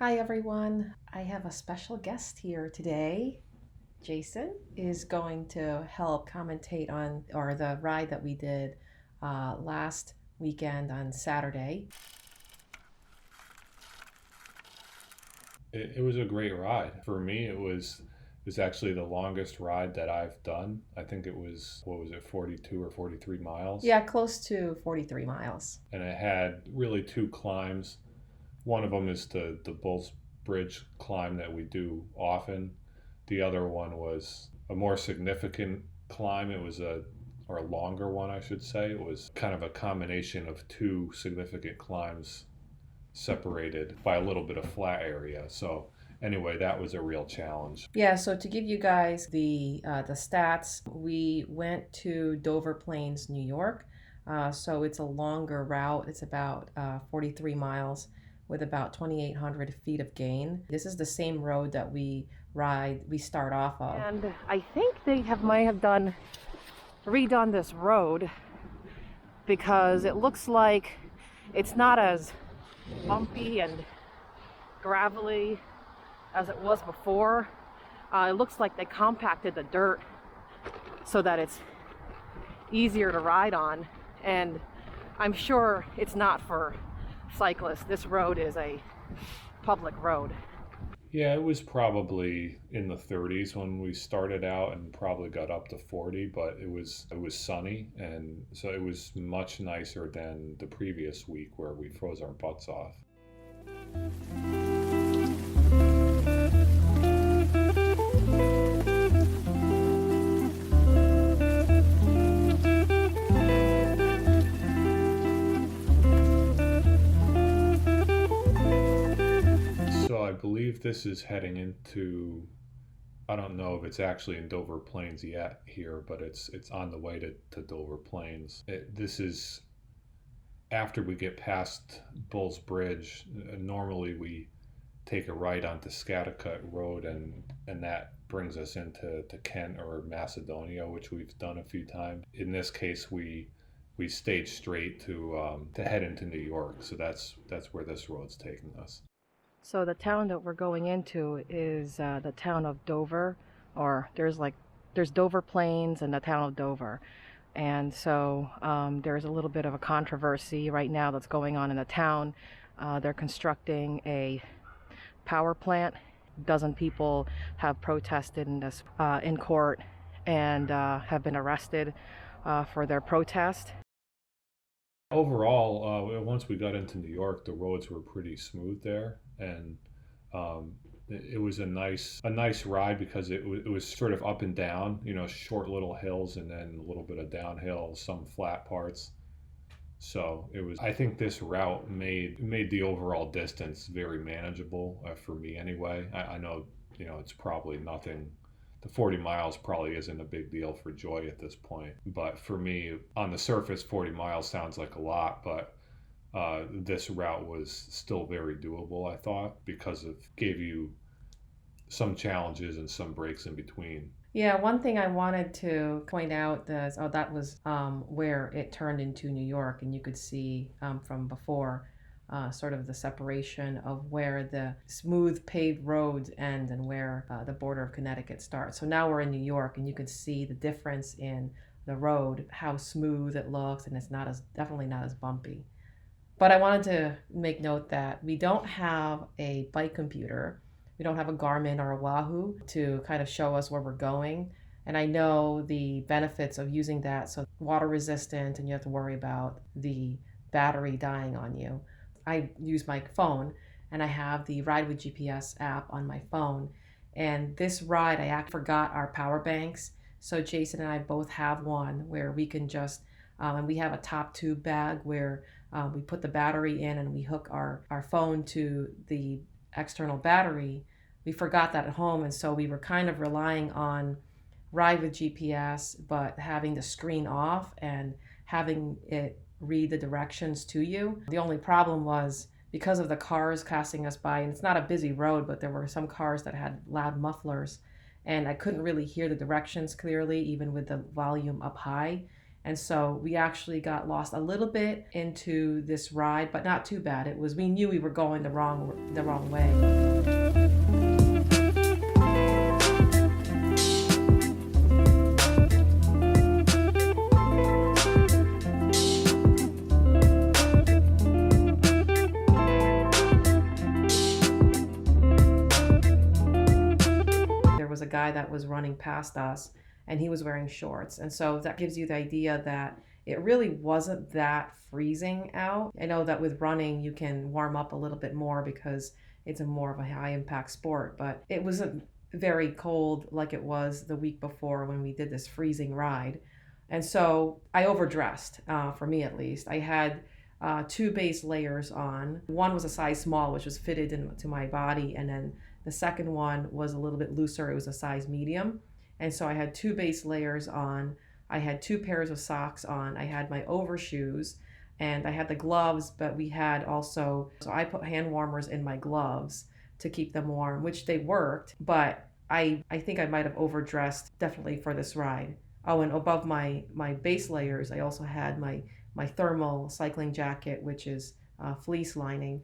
Hi everyone. I have a special guest here today. Jason is going to help commentate on or the ride that we did last weekend on Saturday. It was a great ride. For me, it was actually the longest ride that I've done. I think it was, what was it, 42 or 43 miles. Yeah, close to 43 miles. And it had really two climbs. One of them is the Bulls Bridge climb that we do often. The other one was a more significant climb. It was or a longer one, I should say. It was kind of a combination of two significant climbs separated by a little bit of flat area. So anyway, that was a real challenge. Yeah, so to give you guys the stats, we went to Dover Plains, New York. So it's a longer route. It's about 43 miles with about 2,800 feet of gain. This is the same road that we start off of. And I think they might have redone this road because it looks like it's not as bumpy and gravelly as it was before. It looks like they compacted the dirt so that it's easier to ride on, and I'm sure it's not for cyclists. This road is a public road. Yeah, it was probably in the 30s when we started out and probably got up to 40, but it was sunny, and so it was much nicer than the previous week where we froze our butts off. So I believe this is heading into, I don't know if it's actually in Dover Plains yet here, but it's on the way to Dover Plains. This is after we get past Bulls Bridge. Normally we take a right onto Scattercut Road, and that brings us into Kent or Macedonia, which we've done a few times. In this case, we stayed straight to head into New York, so that's where this road's taking us. So the town that we're going into is the town of Dover, or there's Dover Plains and the town of Dover. And so there's a little bit of a controversy right now that's going on in the town. They're constructing a power plant. Dozen people have protested in court and have been arrested for their protest. Overall, once we got into New York, the roads were pretty smooth there, and it was a nice ride because it was sort of up and down, short little hills and then a little bit of downhill, some flat parts. So it was. I think this route made the overall distance very manageable for me anyway. I know, it's probably nothing. The 40 miles probably isn't a big deal for Joy at this point, but for me, on the surface, 40 miles sounds like a lot, but this route was still very doable, I thought, because it gave you some challenges and some breaks in between. Yeah, one thing I wanted to point out is, that was where it turned into New York, and you could see from before sort of the separation of where the smooth paved roads end and where the border of Connecticut starts. So now we're in New York, and you can see the difference in the road, how smooth it looks, and it's definitely not as bumpy. But I wanted to make note that we don't have a bike computer. We don't have a Garmin or a Wahoo to kind of show us where we're going. And I know the benefits of using that. So water resistant, and you have to worry about the battery dying on you. I use my phone, and I have the Ride with GPS app on my phone. And this ride, I actually forgot our power banks. So Jason and I both have one where we can just, and we have a top tube bag where we put the battery in and we hook our phone to the external battery. We forgot that at home, and so we were kind of relying on Ride with GPS, but having the screen off and having it read the directions to you. The only problem was because of the cars passing us by, and it's not a busy road, but there were some cars that had loud mufflers, and I couldn't really hear the directions clearly, even with the volume up high. And so we actually got lost a little bit into this ride, but not too bad. We knew we were going the wrong way. Was a guy that was running past us, and he was wearing shorts, and so that gives you the idea that it really wasn't that freezing out. I know that with running you can warm up a little bit more because it's a more of a high impact sport, but it wasn't very cold like it was the week before when we did this freezing ride. And so I overdressed, for me at least. I had two base layers on. One was a size small, which was fitted into my body, and then the second one was a little bit looser. It was a size medium. And so I had two base layers on. I had two pairs of socks on. I had my overshoes, and I had the gloves, but we had also, so I put hand warmers in my gloves to keep them warm, which they worked, but I think I might have overdressed definitely for this ride. Oh, and above my base layers, I also had my thermal cycling jacket, which is fleece lining.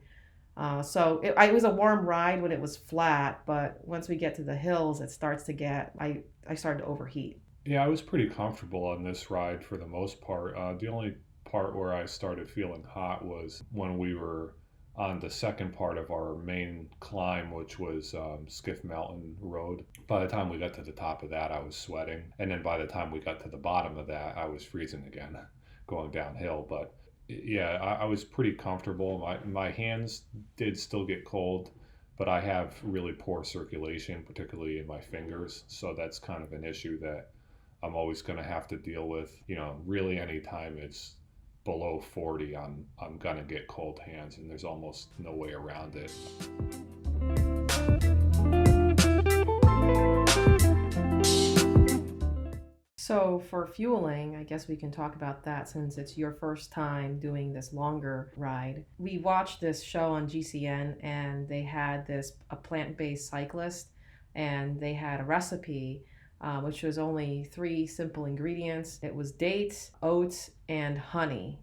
So it was a warm ride when it was flat, but once we get to the hills, it starts to get, I started to overheat. Yeah, I was pretty comfortable on this ride for the most part. The only part where I started feeling hot was when we were on the second part of our main climb, which was Skiff Mountain Road. By the time we got to the top of that, I was sweating. And then by the time we got to the bottom of that, I was freezing again, going downhill. But yeah, I was pretty comfortable. My hands did still get cold, but I have really poor circulation, particularly in my fingers. So that's kind of an issue that I'm always going to have to deal with. You know, really anytime it's below 40, I'm going to get cold hands, and there's almost no way around it. So for fueling, I guess we can talk about that since it's your first time doing this longer ride. We watched this show on GCN, and they had a plant-based cyclist, and they had a recipe which was only 3 simple ingredients. It was dates, oats, and honey.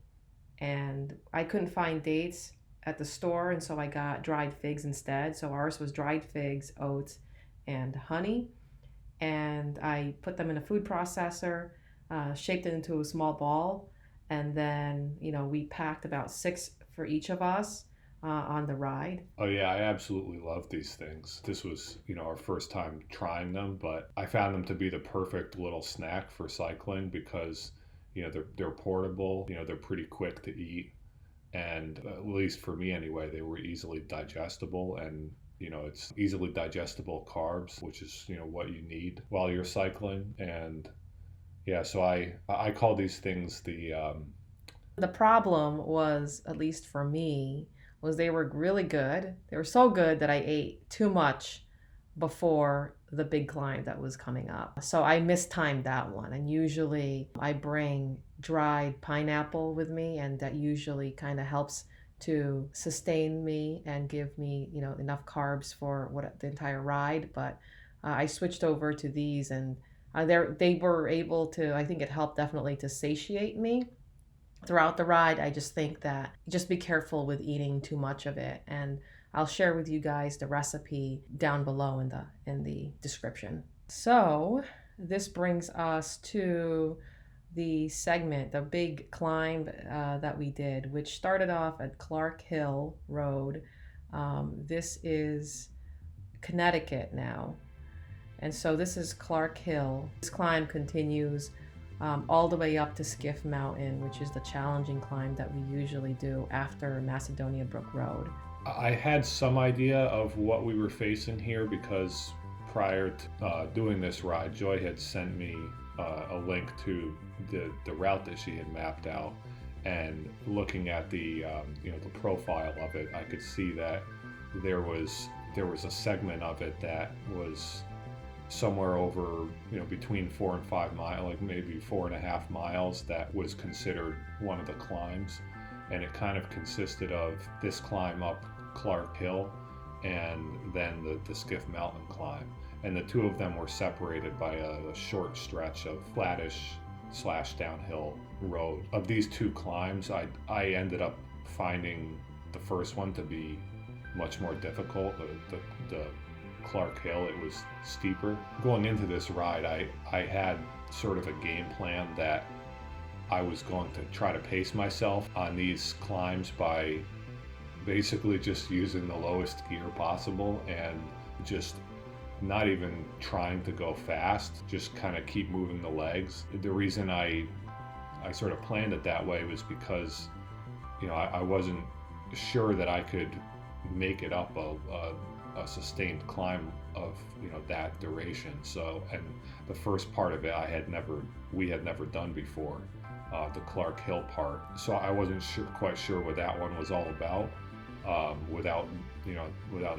And I couldn't find dates at the store, and so I got dried figs instead. So ours was dried figs, oats, and honey. And I put them in a food processor, shaped it into a small ball, and then we packed about 6 for each of us on the ride. Oh yeah, I absolutely love these things. This was, our first time trying them, but I found them to be the perfect little snack for cycling because, they're portable, they're pretty quick to eat, and at least for me anyway, they were easily digestible, and it's easily digestible carbs, which is, what you need while you're cycling. And yeah, so I call these things the problem was, at least for me, was they were really good. They were so good that I ate too much before the big climb that was coming up. So I mistimed that one. And usually I bring dried pineapple with me, and that usually kind of helps to sustain me and give me, enough carbs for the entire ride. But I switched over to these, and they were able to, I think it helped definitely to satiate me throughout the ride. I just think that just be careful with eating too much of it, and I'll share with you guys the recipe down below in the description. So this brings us to the segment, the big climb that we did, which started off at Clark Hill Road. This is Connecticut now, and so this is Clark Hill. This climb continues all the way up to Skiff Mountain, which is the challenging climb that we usually do after Macedonia Brook Road. I had some idea of what we were facing here because prior to doing this ride, Joy had sent me a link to the route that she had mapped out, and looking at the profile of it, I could see that there was a segment of it that was somewhere over, between 4 and 5 miles, like maybe 4.5 miles, that was considered one of the climbs. And it kind of consisted of this climb up Clark Hill and then the Skiff Mountain climb. And the two of them were separated by a short stretch of flattish slash downhill road. Of these two climbs, I ended up finding the first one to be much more difficult. The Clark Hill, it was steeper. Going into this ride, I had sort of a game plan that I was going to try to pace myself on these climbs by basically just using the lowest gear possible and just not even trying to go fast, just kind of keep moving the legs. The reason I sort of planned it that way was because, I wasn't sure that I could make it up a sustained climb of that duration. So, and the first part of it we had never done before, the Clark Hill part. So I wasn't quite sure what that one was all about. Without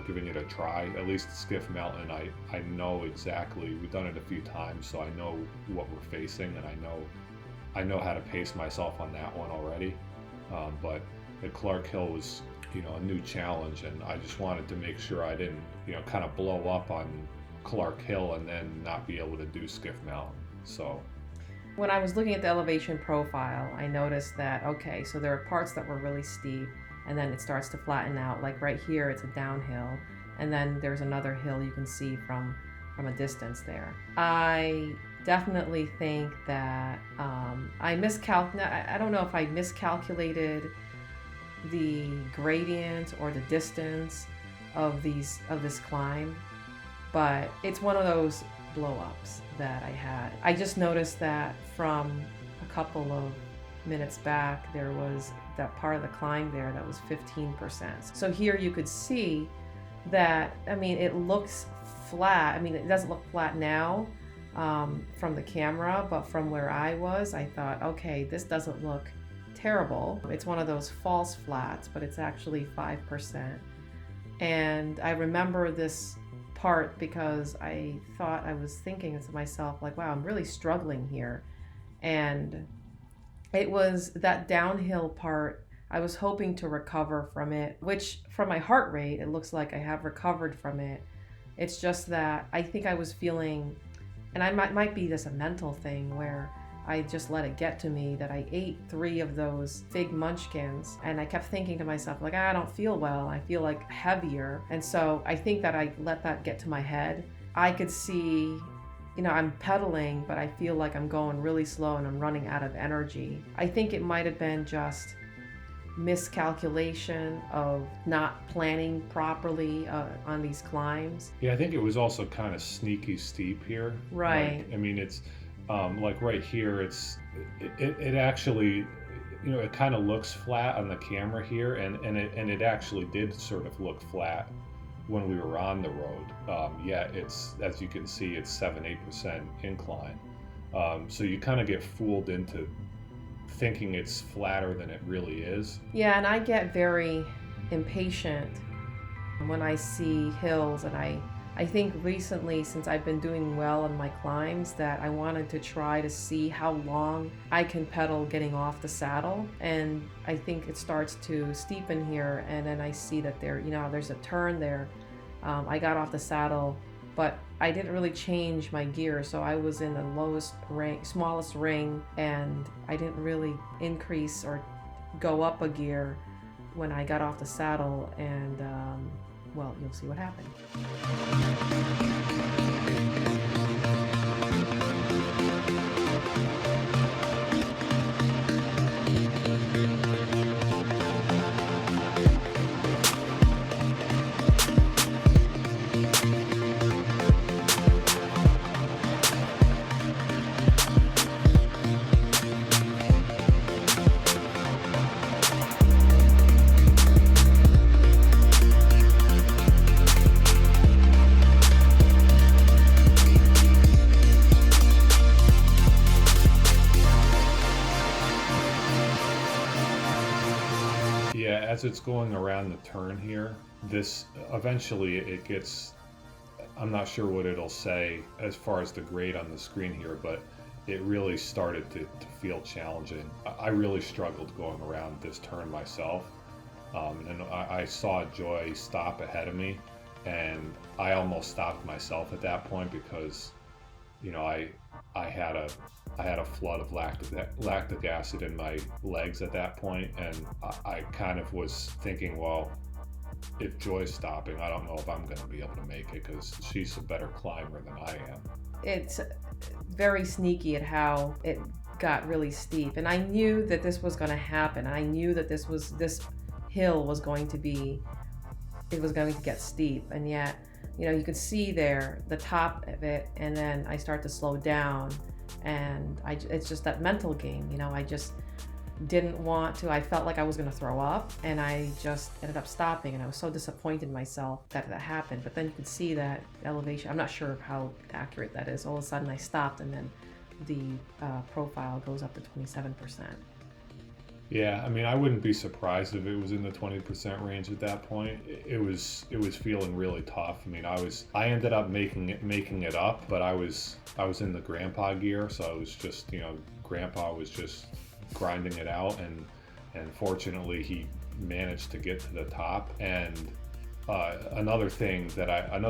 giving it a try. At least Skiff Mountain, I know exactly. We've done it a few times, so I know what we're facing, and I know how to pace myself on that one already. But the Clark Hill was a new challenge, and I just wanted to make sure I didn't kind of blow up on Clark Hill and then not be able to do Skiff Mountain. So when I was looking at the elevation profile, I noticed that, okay, so there are parts that were really steep, and then it starts to flatten out. Like right here, it's a downhill, and then there's another hill you can see from a distance there. I definitely think that I don't know if I miscalculated the gradient or the distance of this climb, but it's one of those blow-ups that I had. I just noticed that from a couple of minutes back, there was that part of the climb there that was 15%. So here you could see that, it looks flat. It doesn't look flat now from the camera, but from where I was, I thought, okay, this doesn't look terrible. It's one of those false flats, but it's actually 5%. And I remember this part because I was thinking to myself, like, wow, I'm really struggling here. And it was that downhill part. I was hoping to recover from it, which from my heart rate, it looks like I have recovered from it. It's just that I think I was feeling, and I might be this a mental thing where I just let it get to me, that I ate 3 of those fig munchkins, and I kept thinking to myself, like, I don't feel well. I feel like heavier. And so I think that I let that get to my head. I could see, I'm pedaling, but I feel like I'm going really slow and I'm running out of energy. I think it might have been just miscalculation of not planning properly on these climbs. Yeah, I think it was also kind of sneaky steep here. Right. It's like right here, it actually, it kind of looks flat on the camera here, and it actually did sort of look flat when we were on the road. It's, as you can see, it's 7-8% incline. So you kind of get fooled into thinking it's flatter than it really is. Yeah, and I get very impatient when I see hills, and I think recently, since I've been doing well on my climbs, that I wanted to try to see how long I can pedal getting off the saddle. And I think it starts to steepen here, and then I see that there's a turn there. I got off the saddle, but I didn't really change my gear, so I was in the smallest ring, and I didn't really increase or go up a gear when I got off the saddle, and well, you'll see what happened. As it's going around the turn here, this eventually it gets, I'm not sure what it'll say as far as the grade on the screen here, but it really started to feel challenging. I really struggled going around this turn myself, and I saw Joy stop ahead of me, and I almost stopped myself at that point because you know, I had a I had a flood of lactic acid in my legs at that point, and I kind of was thinking, well, if Joy's stopping, I don't know if I'm going to be able to make it because she's a better climber than I am. It's very sneaky at how it got really steep, and I knew that this was going to happen. I knew that this hill was going to be, it was going to get steep, and yet, you know, you could see there the top of it, and then I start to slow down, and it's just that mental game, you know. I just didn't want to. I felt like I was going to throw up, and I just ended up stopping, and I was so disappointed in myself that happened. But then you could see that elevation. I'm not sure how accurate that is. All of a sudden I stopped, and then the profile goes up to 27%. Yeah, I mean, I wouldn't be surprised if it was in the 20% range at that point. It was feeling really tough. I mean, I ended up making it up, but I was in the grandpa gear, so I was just, you know, grandpa was just grinding it out, and fortunately he managed to get to the top. And another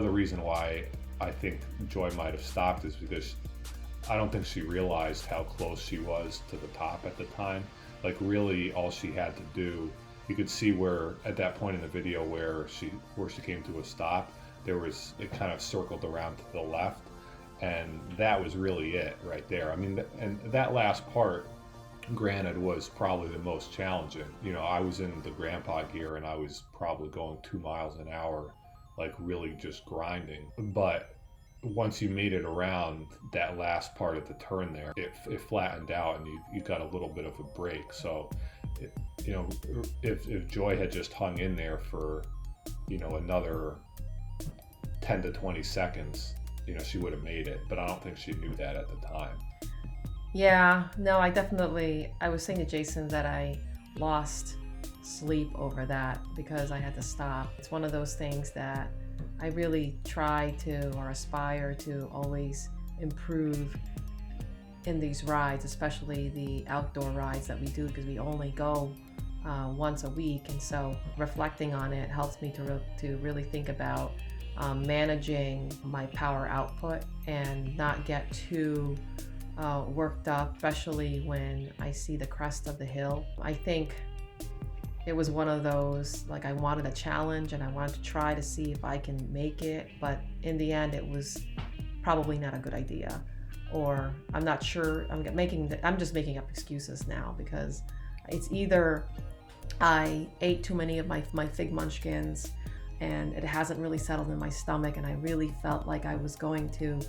reason why I think Joy might have stopped is because I don't think she realized how close she was to the top at the time. Like, really, all she had to do, you could see where at that point in the video where she came to a stop, it kind of circled around to the left, and that was really it right there. I mean, and that last part, granted, was probably the most challenging. You know, I was in the grandpa gear, and I was probably going 2 miles an hour, like really just grinding. But once you made it around that last part of the turn there, it flattened out, and you got a little bit of a break. So, you know, if Joy had just hung in there for, you know, another 10 to 20 seconds, you know, she would have made it. But I don't think she knew that at the time. Yeah, no, I was saying to Jason that I lost sleep over that because I had to stop. It's one of those things that I really try to, or aspire to, always improve in these rides, especially the outdoor rides that we do, because we only go once a week. And so reflecting on it helps me to really think about managing my power output and not get too worked up, especially when I see the crest of the hill. I think it was one of those, like, I wanted a challenge and I wanted to try to see if I can make it, but in the end it was probably not a good idea. Or I'm not sure, I'm just making up excuses now, because it's either I ate too many of my fig munchkins and it hasn't really settled in my stomach, and I really felt like I was going to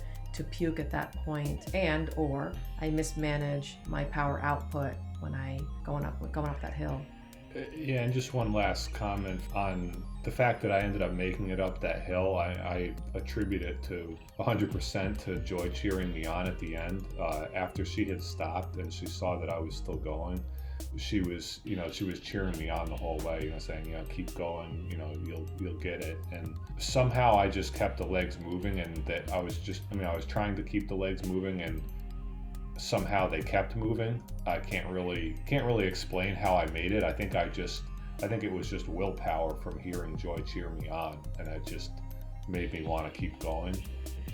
puke at that point, and or I mismanaged my power output when I going up that hill. Yeah, and just one last comment on the fact that I ended up making it up that hill. I attribute it to 100% to Joy cheering me on at the end. After she had stopped and she saw that I was still going, she was cheering me on the whole way, you know, saying, you know, keep going, you know, you'll get it. And somehow I just kept the legs moving, and that I was trying to keep the legs moving, and somehow they kept moving. I can't really explain how I made it. I think it was just willpower from hearing Joy cheer me on, and it just made me want to keep going.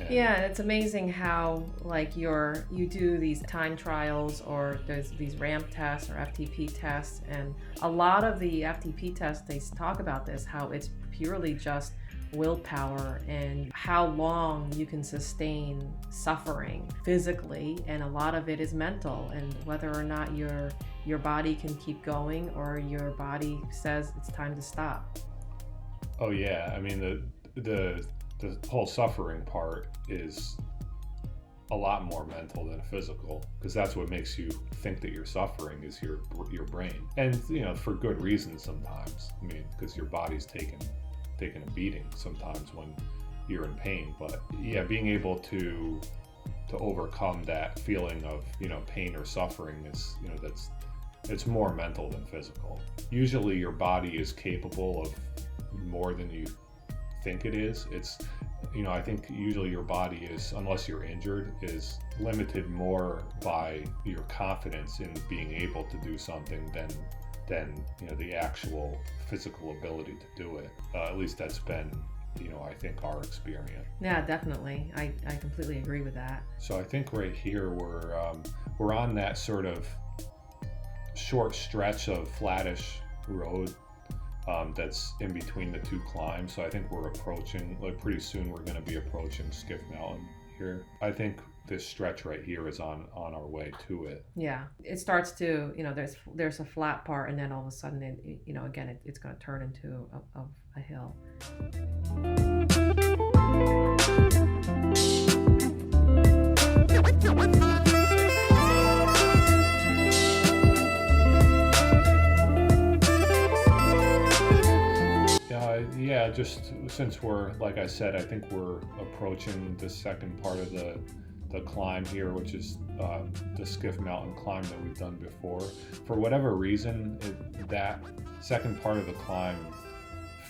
Yeah, and it's amazing how, like, you do these time trials, or there's these ramp tests or FTP tests, and a lot of the FTP tests, they talk about this, how it's purely just willpower and how long you can sustain suffering physically, and a lot of it is mental, and whether or not your body can keep going or your body says it's time to stop. Oh yeah, I mean the whole suffering part is a lot more mental than physical, because that's what makes you think that you're suffering, is your brain, and you know, for good reason sometimes. I mean, because your body's taking a beating sometimes when you're in pain. But yeah, being able to overcome that feeling of, you know, pain or suffering is, you know, it's more mental than physical. Usually your body is capable of more than you think it is. It's, you know, I think usually your body is, unless you're injured, is limited more by your confidence in being able to do something than you know, the actual physical ability to do it. At least that's been I think our experience. Yeah, definitely. I completely agree with that. So I think right here we're on that sort of short stretch of flattish road that's in between the two climbs. So I think we're approaching, like pretty soon we're going to be approaching Skiff Mountain here. I think this stretch right here is on our way to it. Yeah, it starts to, there's a flat part, and then all of a sudden, again, it's going to turn into a hill. Yeah, just since we're, like I said, I think we're approaching the second part of the climb here, which is the Skiff Mountain climb that we've done before. For whatever reason, that second part of the climb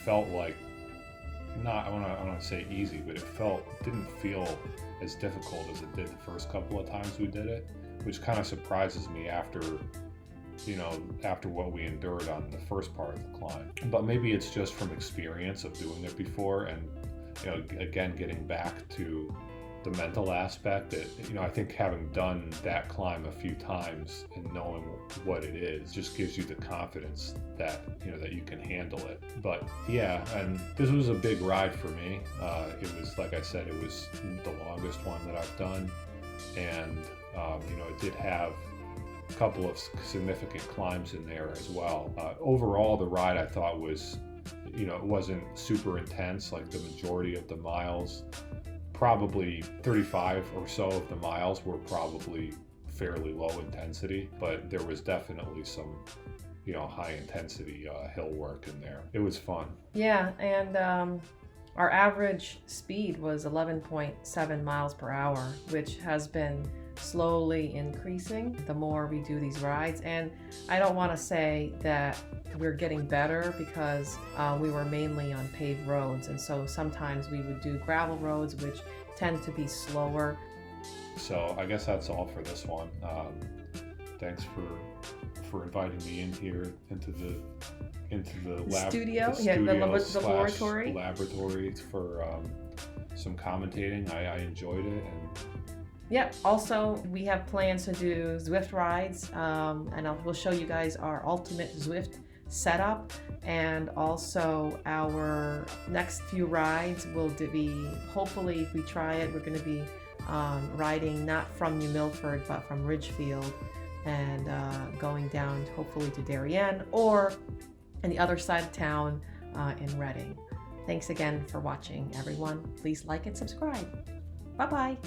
felt like, I want to say easy, but didn't feel as difficult as it did the first couple of times we did it, which kind of surprises me after what we endured on the first part of the climb. But maybe it's just from experience of doing it before, and again, getting back to the mental aspect that, I think having done that climb a few times and knowing what it is just gives you the confidence that, that you can handle it. But yeah, and this was a big ride for me. It was, like I said, it was the longest one that I've done. And, it did have a couple of significant climbs in there as well. Overall, the ride I thought was, it wasn't super intense. Like the majority of the miles, probably 35 or so of the miles were probably fairly low intensity, but there was definitely some, high intensity hill work in there. It was fun. Yeah, and our average speed was 11.7 miles per hour, which has been slowly increasing the more we do these rides. And I don't want to say that we're getting better, because we were mainly on paved roads, and so sometimes we would do gravel roads, which tend to be slower. So I guess that's all for this one. Thanks for inviting me in here into the studio, the laboratory for some commentating. I enjoyed it. And yeah, also we have plans to do Zwift rides, and we'll show you guys our ultimate Zwift setup, and also our next few rides will be, hopefully if we try it, we're going to be riding not from New Milford but from Ridgefield, and going down hopefully to Darien, or on the other side of town in Reading. Thanks again for watching, everyone. Please like and subscribe. Bye-bye.